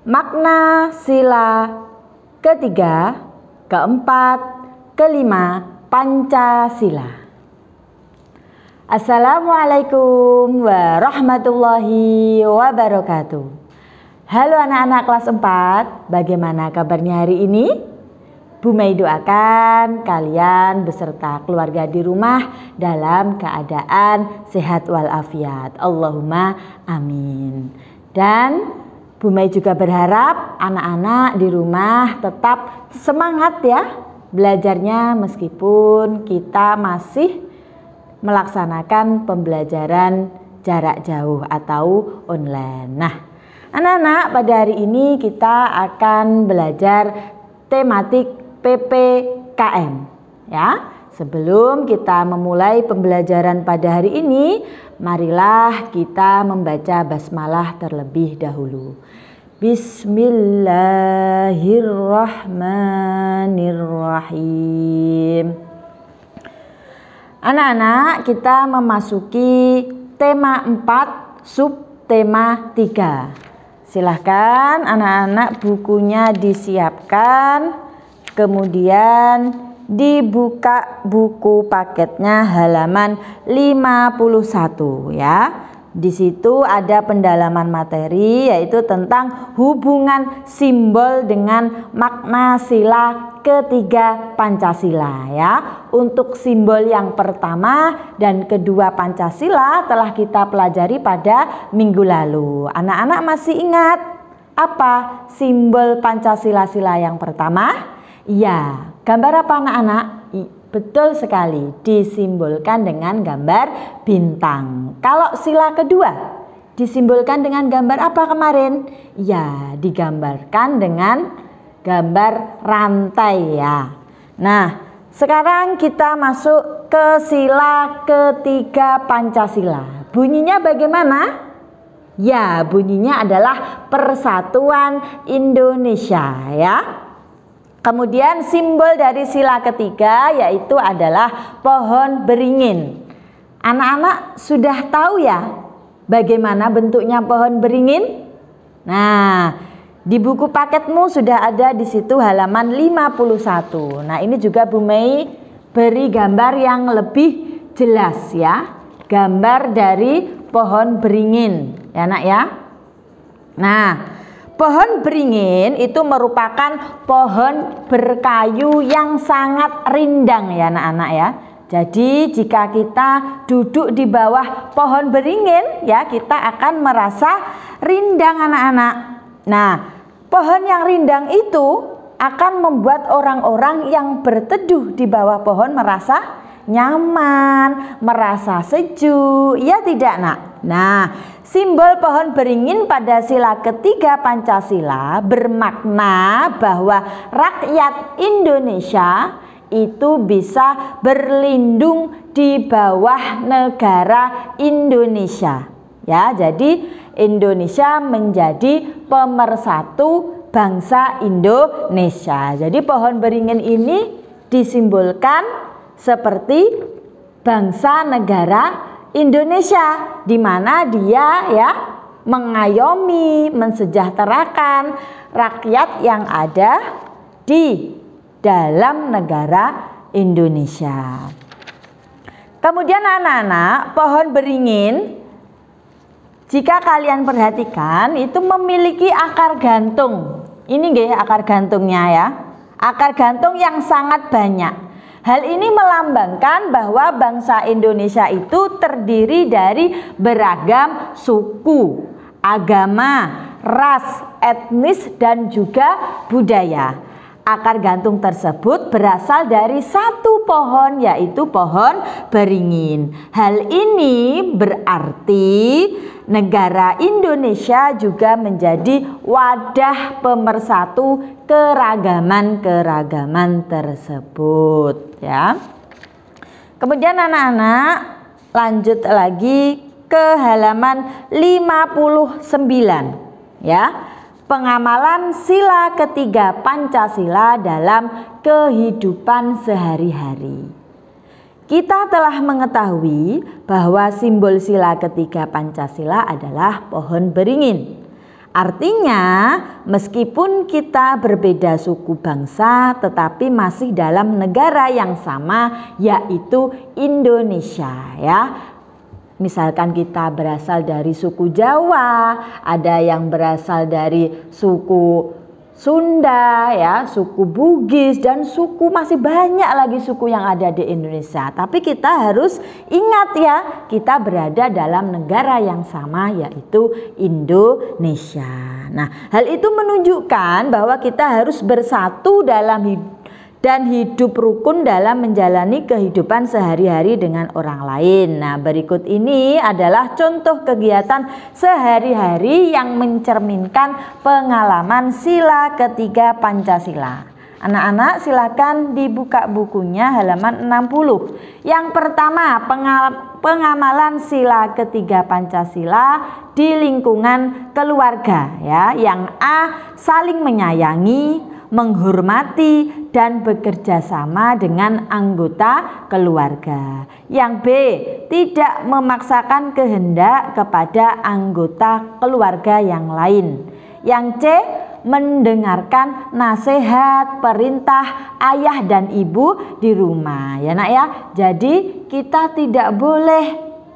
makna sila ketiga, keempat, kelima Pancasila. Assalamualaikum warahmatullahi wabarakatuh. Halo anak-anak kelas 4, bagaimana kabarnya hari ini? Bu Mei doakan kalian beserta keluarga di rumah dalam keadaan sehat walafiat. Allahumma amin. Dan Bu Mei juga berharap anak-anak di rumah tetap semangat ya belajarnya meskipun kita masih melaksanakan pembelajaran jarak jauh atau online. Nah, anak-anak, pada hari ini kita akan belajar tematik PPKM ya. Sebelum kita memulai pembelajaran pada hari ini, marilah kita membaca basmalah terlebih dahulu. Bismillahirrahmanirrahim. Anak-anak, kita memasuki tema 4, subtema 3. Silahkan anak-anak bukunya disiapkan, kemudian dibuka buku paketnya halaman 51 ya. Di situ ada pendalaman materi yaitu tentang hubungan simbol dengan makna sila ketiga Pancasila ya. Untuk simbol yang pertama dan kedua Pancasila telah kita pelajari pada minggu lalu. Anak-anak masih ingat apa simbol Pancasila yang pertama? Ya, gambar apa anak-anak? Betul sekali, disimbolkan dengan gambar bintang. Kalau sila kedua disimbolkan dengan gambar apa kemarin? Ya, digambarkan dengan gambar rantai ya. Nah, sekarang kita masuk ke sila ketiga Pancasila. Bunyinya bagaimana? Ya, bunyinya adalah Persatuan Indonesia ya. Kemudian simbol dari sila ketiga yaitu adalah pohon beringin. Anak-anak sudah tahu ya bagaimana bentuknya pohon beringin? Nah, di buku paketmu sudah ada di situ halaman 51. Nah, ini juga Bu Mei beri gambar yang lebih jelas ya. Gambar dari pohon beringin ya Nak ya. Nah, pohon beringin itu merupakan pohon berkayu yang sangat rindang ya anak-anak ya. Jadi jika kita duduk di bawah pohon beringin ya, kita akan merasa rindang anak-anak. Nah, pohon yang rindang itu akan membuat orang-orang yang berteduh di bawah pohon merasa nyaman, merasa sejuk, ya tidak Nak? Nah, simbol pohon beringin pada sila ketiga Pancasila bermakna bahwa rakyat Indonesia itu bisa berlindung di bawah negara Indonesia. Ya, jadi Indonesia menjadi pemersatu bangsa Indonesia. Jadi pohon beringin ini disimbolkan seperti bangsa negara Indonesia, di mana dia ya mengayomi, mensejahterakan rakyat yang ada di dalam negara Indonesia. Kemudian anak-anak, pohon beringin jika kalian perhatikan itu memiliki akar gantung. Ini nggih akar gantungnya ya. Akar gantung yang sangat banyak. Hal ini melambangkan bahwa bangsa Indonesia itu terdiri dari beragam suku, agama, ras, etnis, dan juga budaya. Akar gantung tersebut berasal dari satu pohon, yaitu pohon beringin. Hal ini berarti negara Indonesia juga menjadi wadah pemersatu keragaman-keragaman tersebut ya. Kemudian anak-anak lanjut lagi ke halaman 59 ya. Pengamalan sila ketiga Pancasila dalam kehidupan sehari-hari. Kita telah mengetahui bahwa simbol sila ketiga Pancasila adalah pohon beringin. Artinya, meskipun kita berbeda suku bangsa, tetapi masih dalam negara yang sama, yaitu Indonesia, ya. Misalkan kita berasal dari suku Jawa, ada yang berasal dari suku Sunda, ya, suku Bugis, dan suku masih banyak lagi suku yang ada di Indonesia. Tapi kita harus ingat ya, kita berada dalam negara yang sama, yaitu Indonesia. Nah, hal itu menunjukkan bahwa kita harus bersatu dalam hidup rukun dalam menjalani kehidupan sehari-hari dengan orang lain. Nah, berikut ini adalah contoh kegiatan sehari-hari yang mencerminkan pengalaman sila ketiga Pancasila. Anak-anak silakan dibuka bukunya halaman 60. Yang pertama, pengamalan sila ketiga Pancasila di lingkungan keluarga, ya. Yang A, saling menyayangi, menghormati dan bekerja sama dengan anggota keluarga. Yang B, tidak memaksakan kehendak kepada anggota keluarga yang lain. Yang C, mendengarkan nasihat, perintah ayah dan ibu di rumah, ya nak ya. Jadi kita tidak boleh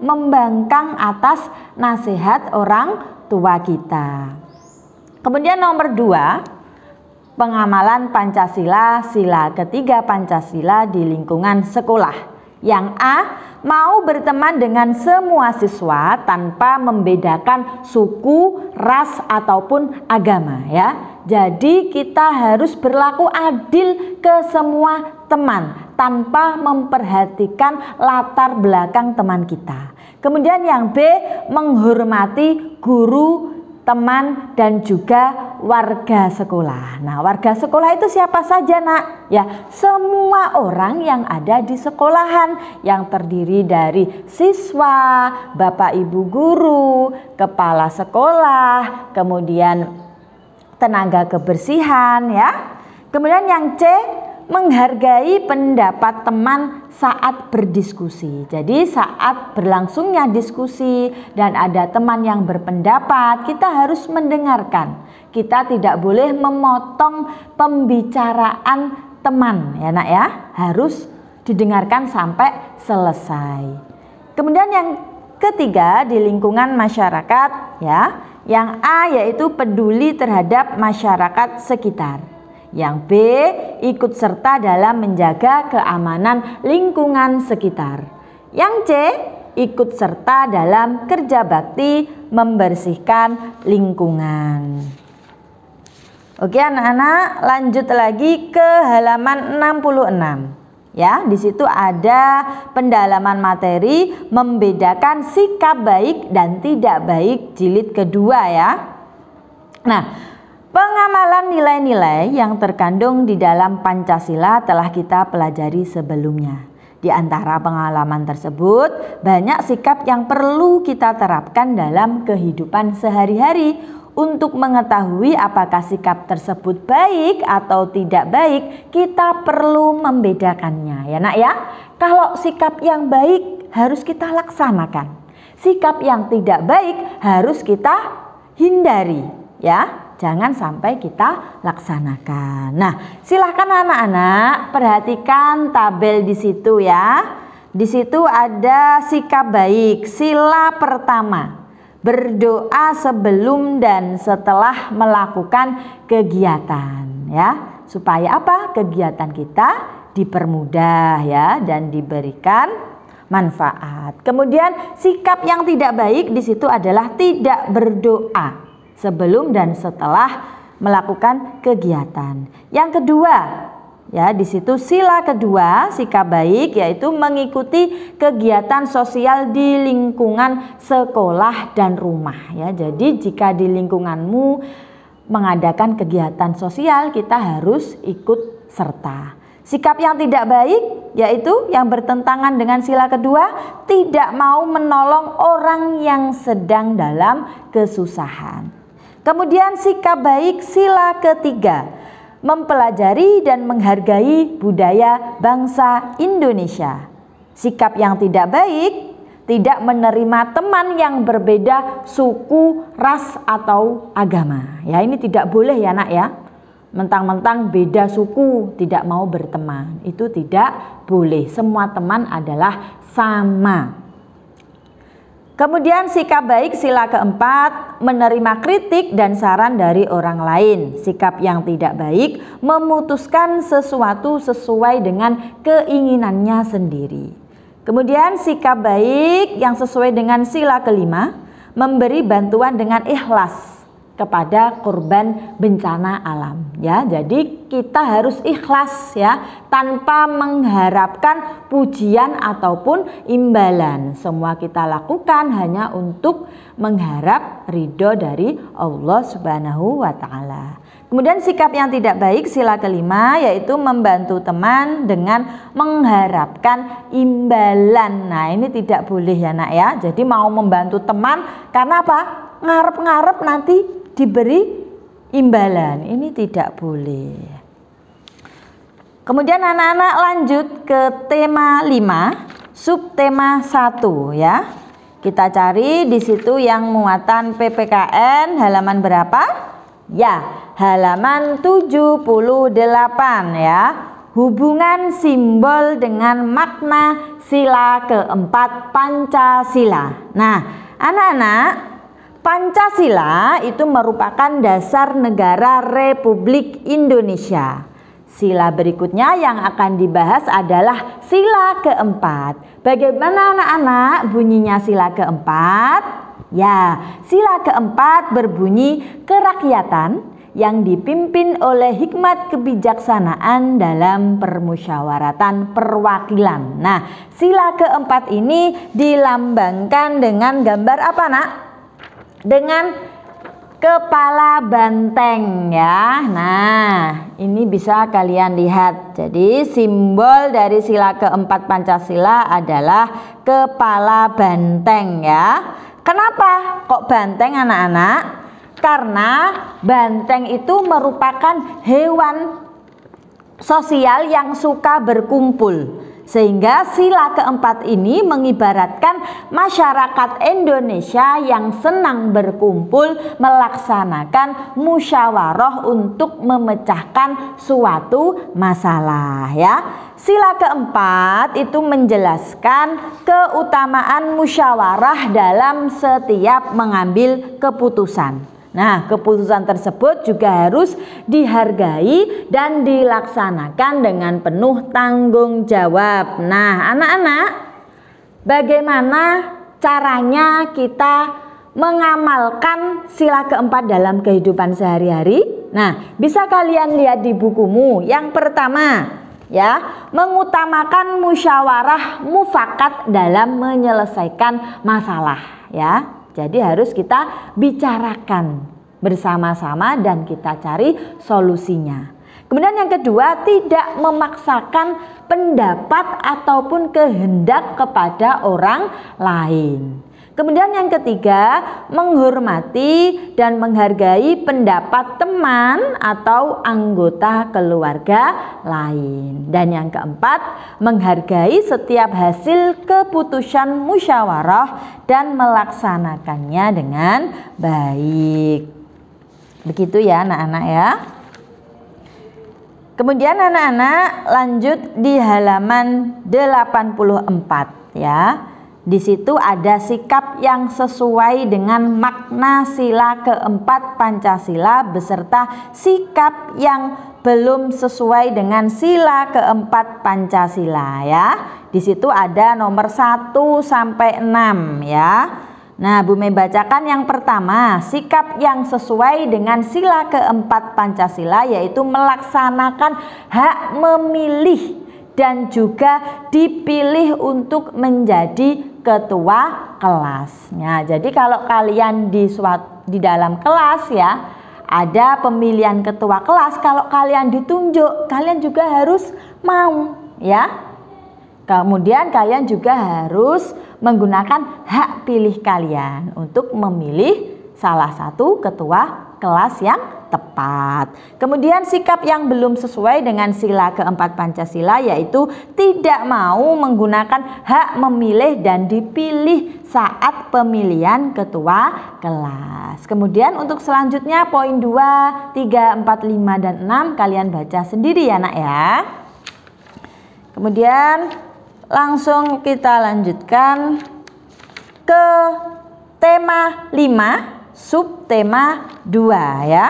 membangkang atas nasihat orang tua kita. Kemudian nomor 2, pengamalan Pancasila, sila ketiga Pancasila di lingkungan sekolah. Yang A, mau berteman dengan semua siswa tanpa membedakan suku, ras ataupun agama, ya. Jadi kita harus berlaku adil ke semua teman tanpa memperhatikan latar belakang teman kita. Kemudian yang B, menghormati guru, teman dan juga warga sekolah. Nah, warga sekolah itu siapa saja, nak? Ya, semua orang yang ada di sekolahan, yang terdiri dari siswa, bapak ibu guru, kepala sekolah, kemudian tenaga kebersihan, ya. Kemudian yang C, menghargai pendapat teman saat berdiskusi. Jadi saat berlangsungnya diskusi dan ada teman yang berpendapat, kita harus mendengarkan. Kita tidak boleh memotong pembicaraan teman, ya nak ya. Harus didengarkan sampai selesai. Kemudian yang ketiga, di lingkungan masyarakat, ya. Yang A yaitu peduli terhadap masyarakat sekitar. Yang B, ikut serta dalam menjaga keamanan lingkungan sekitar. Yang C, ikut serta dalam kerja bakti membersihkan lingkungan. Oke anak-anak, lanjut lagi ke halaman 66. Ya, di situ ada pendalaman materi membedakan sikap baik dan tidak baik jilid kedua, ya. Nah, pengamalan nilai-nilai yang terkandung di dalam Pancasila telah kita pelajari sebelumnya. Di antara pengalaman tersebut, banyak sikap yang perlu kita terapkan dalam kehidupan sehari-hari. Untuk mengetahui apakah sikap tersebut baik atau tidak baik, kita perlu membedakannya, ya nak ya. Kalau sikap yang baik harus kita laksanakan. Sikap yang tidak baik harus kita hindari, ya. Jangan sampai kita laksanakan. Nah, silahkan anak-anak perhatikan tabel di situ ya. Di situ ada sikap baik, sila pertama. Berdoa sebelum dan setelah melakukan kegiatan, ya. Supaya apa? Kegiatan kita dipermudah, ya, dan diberikan manfaat. Kemudian sikap yang tidak baik di situ adalah tidak berdoa sebelum dan setelah melakukan kegiatan. Yang kedua, ya, di situ sila kedua sikap baik yaitu mengikuti kegiatan sosial di lingkungan sekolah dan rumah, ya. Jadi jika di lingkunganmu mengadakan kegiatan sosial, kita harus ikut serta. Sikap yang tidak baik yaitu yang bertentangan dengan sila kedua, tidak mau menolong orang yang sedang dalam kesusahan. Kemudian sikap baik sila ketiga, mempelajari dan menghargai budaya bangsa Indonesia. Sikap yang tidak baik, tidak menerima teman yang berbeda suku, ras atau agama. Ya, ini tidak boleh ya nak ya. Mentang-mentang beda suku tidak mau berteman, itu tidak boleh. Semua teman adalah sama. Kemudian sikap baik sila keempat, menerima kritik dan saran dari orang lain. Sikap yang tidak baik, memutuskan sesuatu sesuai dengan keinginannya sendiri. Kemudian sikap baik yang sesuai dengan sila kelima, memberi bantuan dengan ikhlas kepada korban bencana alam. Ya, jadi kita harus ikhlas ya, tanpa mengharapkan pujian ataupun imbalan. Semua kita lakukan hanya untuk mengharap ridho dari Allah Subhanahu wa taala. Kemudian sikap yang tidak baik sila kelima yaitu membantu teman dengan mengharapkan imbalan. Nah, ini tidak boleh ya nak ya. Jadi mau membantu teman karena apa? Ngarep-ngarep nanti diberi imbalan, ini tidak boleh. Kemudian anak-anak lanjut ke tema 5, subtema 1 ya. Kita cari di situ yang muatan PPKN halaman berapa? Ya, halaman 78 ya. Hubungan simbol dengan makna sila keempat Pancasila. Nah, anak-anak, Pancasila itu merupakan dasar negara Republik Indonesia. Sila berikutnya yang akan dibahas adalah sila keempat. Bagaimana anak-anak bunyinya sila keempat? Ya, sila keempat berbunyi kerakyatan yang dipimpin oleh hikmat kebijaksanaan dalam permusyawaratan perwakilan. Nah, sila keempat ini dilambangkan dengan gambar apa nak? Dengan kepala banteng ya. Nah, ini bisa kalian lihat. Jadi simbol dari sila keempat Pancasila adalah kepala banteng ya. Kenapa kok banteng anak-anak? Karena banteng itu merupakan hewan sosial yang suka berkumpul. Sehingga sila keempat ini mengibaratkan masyarakat Indonesia yang senang berkumpul melaksanakan musyawarah untuk memecahkan suatu masalah ya. Sila keempat itu menjelaskan keutamaan musyawarah dalam setiap mengambil keputusan. Nah, keputusan tersebut juga harus dihargai dan dilaksanakan dengan penuh tanggung jawab. Nah, anak-anak, bagaimana caranya kita mengamalkan sila keempat dalam kehidupan sehari-hari? Nah, bisa kalian lihat di bukumu. Yang pertama, ya, mengutamakan musyawarah mufakat dalam menyelesaikan masalah, ya. Jadi harus kita bicarakan bersama-sama dan kita cari solusinya. Kemudian yang kedua, tidak memaksakan pendapat ataupun kehendak kepada orang lain. Kemudian yang ketiga, menghormati dan menghargai pendapat teman atau anggota keluarga lain. Dan yang keempat, menghargai setiap hasil keputusan musyawarah dan melaksanakannya dengan baik. Begitu ya anak-anak ya. Kemudian anak-anak lanjut di halaman 84 ya. Di situ ada sikap yang sesuai dengan makna sila keempat Pancasila beserta sikap yang belum sesuai dengan sila keempat Pancasila ya. Di situ ada nomor 1 sampai 6 ya. Nah, Bu Mei bacakan yang pertama, sikap yang sesuai dengan sila keempat Pancasila yaitu melaksanakan hak memilih dan juga dipilih untuk menjadi ketua kelas. Nah, jadi kalau kalian di dalam kelas ya, ada pemilihan ketua kelas, kalau kalian ditunjuk, kalian juga harus mau ya. Kemudian kalian juga harus menggunakan hak pilih kalian untuk memilih salah satu ketua kelas yang tepat. tepat. Kemudian sikap yang belum sesuai dengan sila keempat Pancasila yaitu tidak mau menggunakan hak memilih dan dipilih saat pemilihan ketua kelas. Kemudian untuk selanjutnya poin 2, 3, 4, 5, dan 6 kalian baca sendiri ya nak ya. Kemudian langsung kita lanjutkan ke tema 5, subtema 2 ya.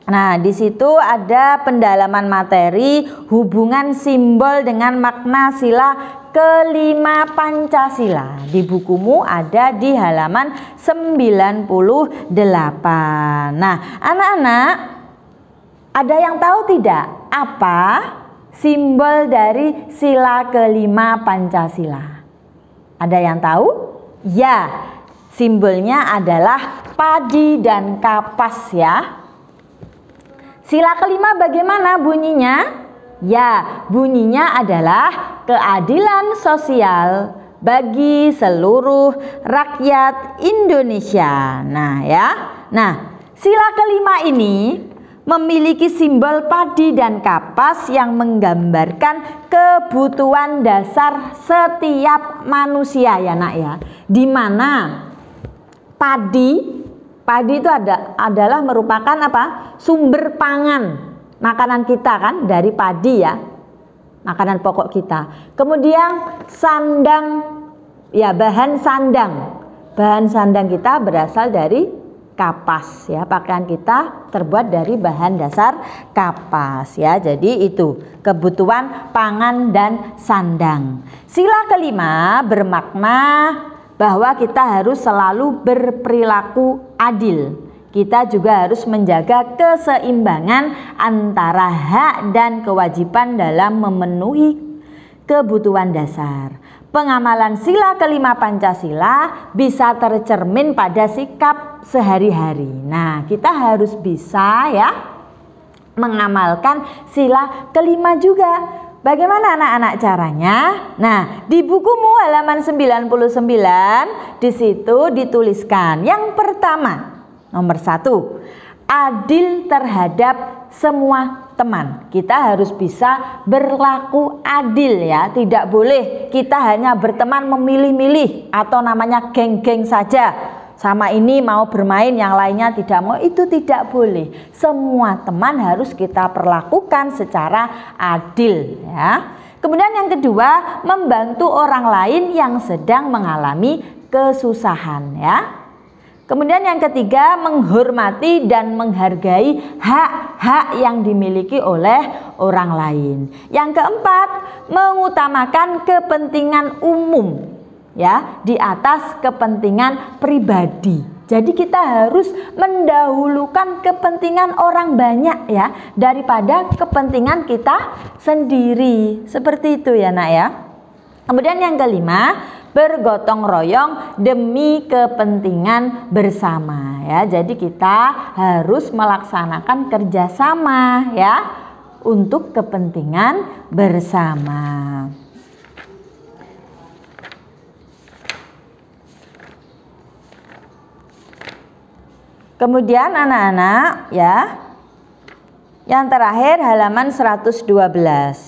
Nah, di situ ada pendalaman materi hubungan simbol dengan makna sila kelima Pancasila. Di bukumu ada di halaman 98. Nah, anak-anak, ada yang tahu tidak apa simbol dari sila kelima Pancasila? Ada yang tahu? Ya, simbolnya adalah padi dan kapas ya. Sila kelima bagaimana bunyinya? Ya, bunyinya adalah keadilan sosial bagi seluruh rakyat Indonesia. Nah ya, sila kelima ini memiliki simbol padi dan kapas yang menggambarkan kebutuhan dasar setiap manusia ya nak ya. Di mana padi itu adalah merupakan apa? Sumber pangan makanan kita kan, dari padi ya, makanan pokok kita. Kemudian sandang ya, bahan sandang kita berasal dari kapas ya, pakaian kita terbuat dari bahan dasar kapas ya. Jadi itu kebutuhan pangan dan sandang. Sila kelima bermakna bahwa kita harus selalu berperilaku adil. Kita juga harus menjaga keseimbangan antara hak dan kewajiban dalam memenuhi kebutuhan dasar. Pengamalan sila kelima Pancasila bisa tercermin pada sikap sehari-hari. Nah, kita harus bisa ya mengamalkan sila kelima juga. Bagaimana anak-anak caranya? Nah, di bukumu halaman 99 di situ dituliskan yang pertama, nomor 1, adil terhadap semua teman. Kita harus bisa berlaku adil ya. Tidak boleh kita hanya berteman memilih-milih atau namanya geng-geng saja. Sama ini mau bermain, yang lainnya tidak mau, itu tidak boleh. Semua teman harus kita perlakukan secara adil ya. Kemudian yang kedua, membantu orang lain yang sedang mengalami kesusahan ya. Kemudian yang ketiga, menghormati dan menghargai hak-hak yang dimiliki oleh orang lain. Yang keempat, mengutamakan kepentingan umum ya di atas kepentingan pribadi. Jadi kita harus mendahulukan kepentingan orang banyak ya daripada kepentingan kita sendiri. Seperti itu ya nak ya. Kemudian yang kelima, bergotong royong demi kepentingan bersama ya. Jadi kita harus melaksanakan kerjasama ya untuk kepentingan bersama. Kemudian anak-anak ya, yang terakhir halaman 112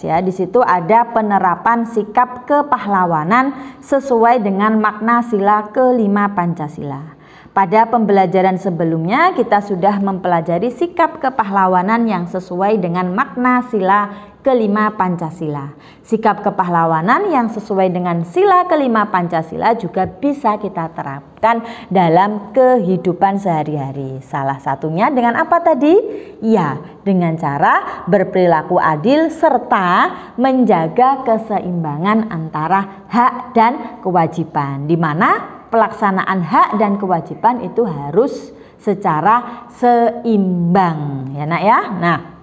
ya, di situ ada penerapan sikap kepahlawanan sesuai dengan makna sila kelima Pancasila. Pada pembelajaran sebelumnya kita sudah mempelajari sikap kepahlawanan yang sesuai dengan makna sila kelima Pancasila. Sikap kepahlawanan yang sesuai dengan sila kelima Pancasila juga bisa kita terapkan dalam kehidupan sehari-hari. Salah satunya dengan apa tadi? Ya, dengan cara berperilaku adil serta menjaga keseimbangan antara hak dan kewajiban, di mana pelaksanaan hak dan kewajiban itu harus secara seimbang ya nak ya. Nah,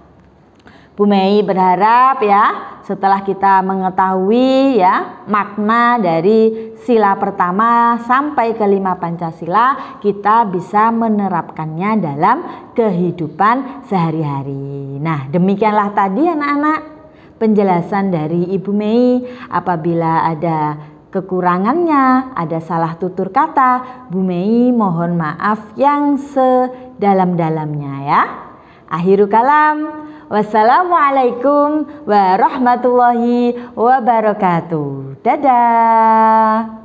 Bu Mei berharap ya setelah kita mengetahui ya makna dari sila pertama sampai kelima Pancasila, kita bisa menerapkannya dalam kehidupan sehari-hari. Nah, demikianlah tadi anak-anak penjelasan dari Ibu Mei. Apabila ada kekurangannya, ada salah tutur kata, Bu Mei mohon maaf yang sedalam-dalamnya ya. Akhiru kalam. Wassalamualaikum warahmatullahi wabarakatuh. Dadah.